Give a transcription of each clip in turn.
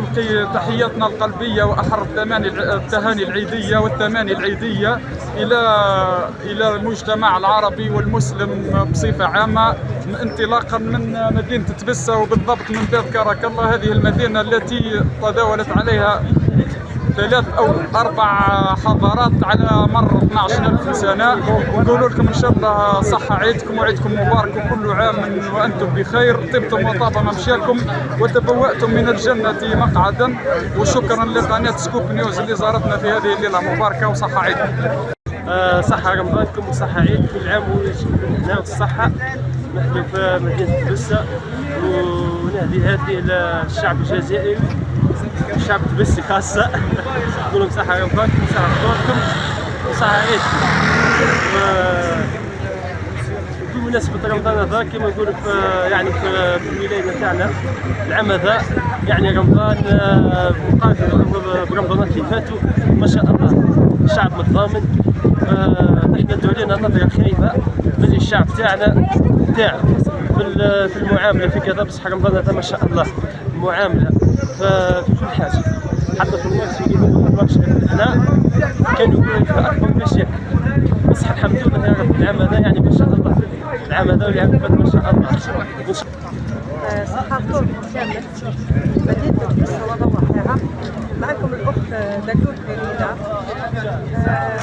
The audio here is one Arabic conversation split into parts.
نوجه تحياتنا القلبية وأحر التهاني العيدية والتماني العيدية إلى المجتمع العربي والمسلم بصفة عامة، انطلاقا من مدينة تبسة وبالضبط من باب كرك الله. هذه المدينة التي تداولت عليها 3 أو 4 حضارات على مر 12,000 سنة. نقول لكم إن شاء الله صحة عيدكم وعيدكم مبارك وكل عام وأنتم بخير، طبتم وطاب ممشاكم وتبوأتم من الجنة مقعدا. وشكرا لقناة سكوب نيوز اللي زارتنا في هذه الليلة مباركة، وصحة عيدكم. صحة رمضانكم وصحة عيد، كل عام وانتم بالصحة. نحن في مدينة تبسة ونهدي هذه إلى الشعب الجزائري، الشعب التبسي خاصة. نقول لهم صحة رمضانكم وصحة فطوركم وصحة عيدكم. بمناسبة رمضان هذا كما نقولوا يعني في الولاية تاعنا العام هذا يعني رمضان مقارنة برمضانات اللي فاتوا ما شاء الله الشعب متضامن. نحن ندعو لنا نظرة خايبة من الشعب تاعنا في المعاملة في كذا، بصح رمضان هذا ما شاء الله المعاملة في كل حاجة، حتى في الوقت اللي هنا كانوا يقولوا في أكبر مشاكل، بصح الحمد لله يا رب العام هذا يعني ما شاء الله، العام هذا والعام اللي فات ما شاء الله. صحة فطوركم كامل، مدينة تبسة وضواحيها، معكم الأخت دكتور فريدة.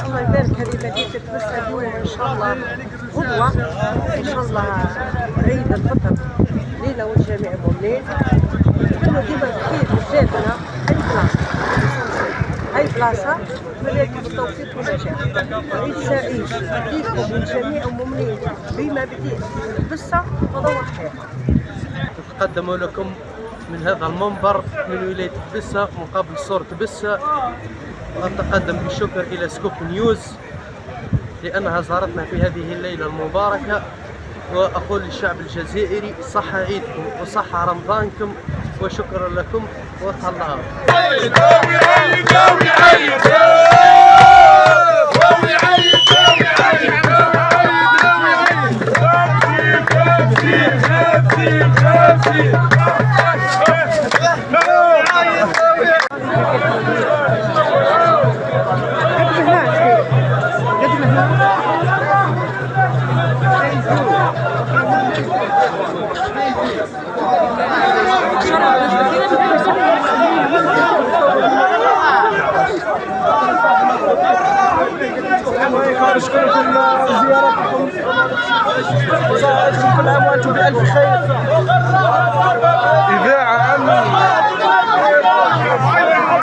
الله يبارك هذه مدينة تبسة تكون إن شاء الله قدوة، إن شاء الله عيد الفطر لينا والجميع مؤمنين، يكونوا ديما بخير بلادنا. هاي بلاصة مليانة بالتوفيق والنجاح. عيد سعيد ليكم والجميع مؤمنين بما بديت تبسة وضواحيها. نتقدم لكم من هذا المنبر من ولاية تبسة مقابل صورة تبسة، وأتقدم بالشكر إلى سكوب نيوز لأنها زارتنا في هذه الليلة المباركة. وأقول للشعب الجزائري صحة عيدكم وصحة رمضانكم وشكرا لكم وتهلاو. نشكركم زيارتكم وصحتكم، كل عام وانتم بألف خير.